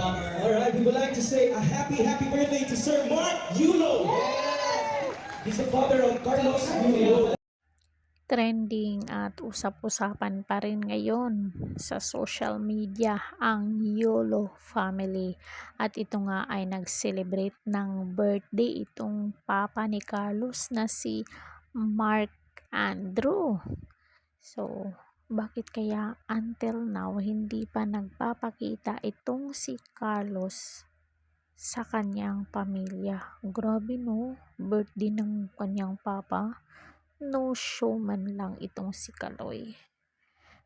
All right, we would like to say a happy birthday to Sir Mark Yulo. He's the father of Carlos Yulo. Trending at usap-usapan pa rin ngayon sa social media ang YOLO family. At ito nga ay nag-celebrate ng birthday itong papa ni Carlos na si Mark Andrew. So, bakit kaya until now hindi pa nagpapakita itong si Carlos sa kanyang pamilya? Grabe no, birthday ng kanyang papa. No show man lang itong si Kaloy.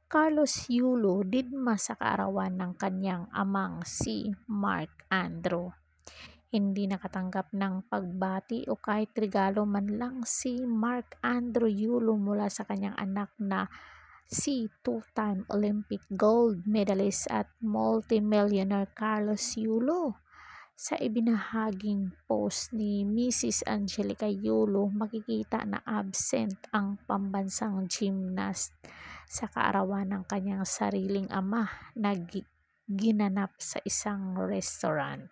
Carlos Yulo didma sa kaarawan ng kanyang amang si Mark Andrew. Hindi nakatanggap ng pagbati o kahit regalo man lang si Mark Andrew Yulo mula sa kanyang anak na si two-time Olympic gold medalist at multimillionaire Carlos Yulo. Sa ibinahaging post ni Mrs. Angelica Yulo, makikita na absent ang pambansang gymnast sa kaarawan ng kanyang sariling ama na ginanap sa isang restaurant.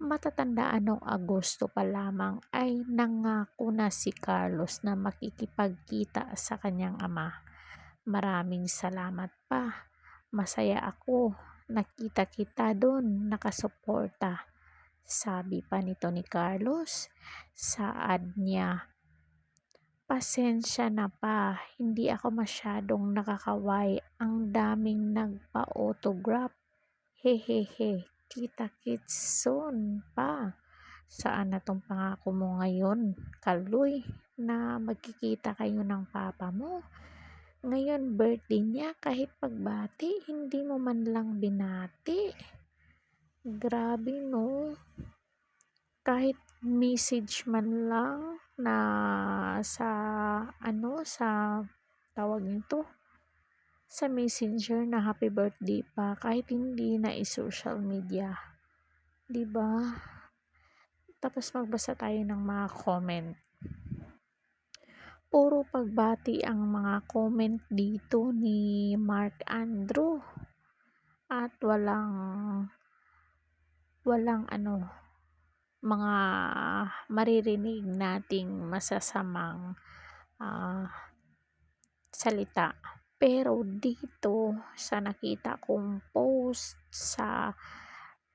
Matatandaan noong Agosto pa lamang ay nangako na si Carlos na makikipagkita sa kanyang ama. Maraming salamat pa. Masaya ako. Nakita kita doon, nakasuporta. Sabi pa nito ni Carlos sa ad niya. Pasensya na pa, hindi ako masyadong nakakaway. Ang daming nagpa-autograph. Hehehe, kita-kits soon pa. Saan na tong pangako mo ngayon, Kaloy, na magkikita kayo ng papa mo? Ngayon birthday niya, kahit pagbati, hindi mo man lang binati. Grabe no. Kahit message man lang na sa sa tawag nito, sa messenger na happy birthday pa, kahit hindi na i-social media. 'Di ba? Tapos magbasa tayo ng mga comment. Puro pagbati ang mga comment dito ni Mark Andrew at walang mga maririnig nating masasamang salita. Pero dito sa nakita kong post sa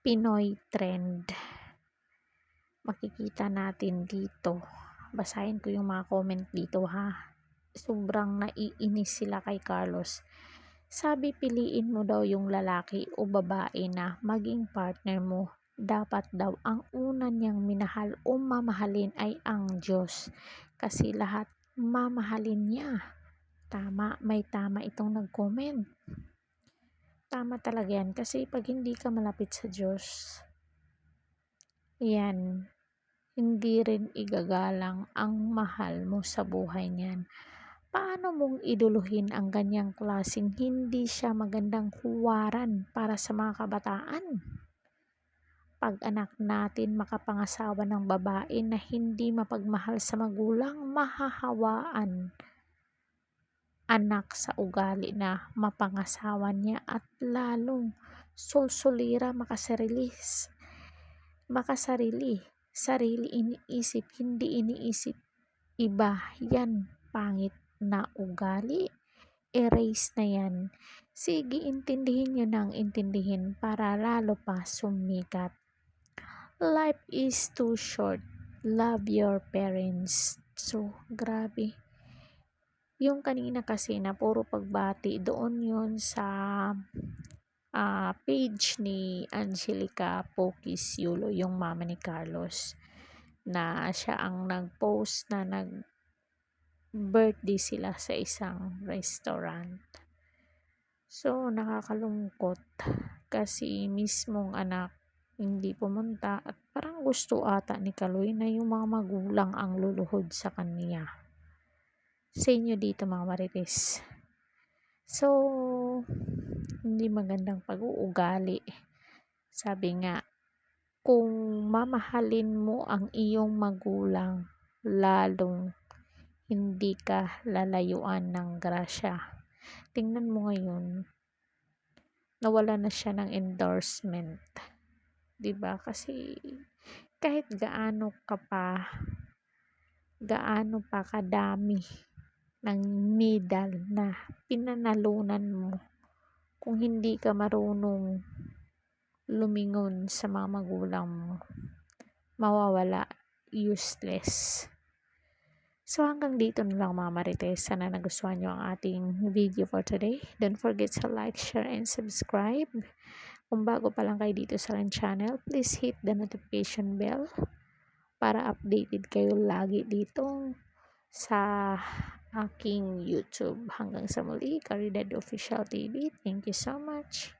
Pinoy Trend, makikita natin dito. Basahin ko yung mga comment dito ha. Sobrang naiinis sila kay Carlos. Sabi, piliin mo daw yung lalaki o babae na maging partner mo. Dapat daw ang una niyang minahal o mamahalin ay ang Diyos. Kasi lahat mamahalin niya. Tama, may tama itong nag-comment. Tama talaga yan. Kasi pag hindi ka malapit sa Diyos, yan, hindi rin igagalang ang mahal mo sa buhay niyan. Paano mong iduluhin ang ganyang klaseng hindi siya magandang huwaran para sa mga kabataan? Pag anak natin makapangasawa ng babae na hindi mapagmahal sa magulang, mahahawaan anak sa ugali na mapangasawa niya at lalong sulsulira sarili iniisip, hindi iniisip iba. Yan, pangit na ugali. Erase na yan. Sige, intindihin nyo nang intindihin para lalo pa sumikat. Life is too short. Love your parents. So, grabe. Yung kanina kasi na puro pagbati, doon yun sa page ni Angelica Pokis Yulo, yung mama ni Carlos, na siya ang nag-post na nag-birthday sila sa isang restaurant. So, nakakalungkot kasi mismong anak hindi pumunta at parang gusto ata ni Kaloy na yung mga magulang ang luluhod sa kanya. Sa inyo dito mga marites. So, hindi magandang pag-uugali. Sabi nga, kung mamahalin mo ang iyong magulang, lalong hindi ka lalayuan ng grasya. Tingnan mo ngayon, nawala na siya ng endorsement. 'Di ba? Kasi kahit gaano pa kadami ng medal na pinanalunan mo, kung hindi ka marunong lumingon sa mga magulang mo, mawawala, useless. So hanggang dito na lang mga Marites. Sana nagustuhan nyo ang ating video for today. Don't forget to like, share, and subscribe. Kung bago pa lang kayo dito sa aking channel, please hit the notification bell para updated kayo lagi dito sa aking YouTube. Hanggang sa muli, Caridad Official TV. Thank you so much.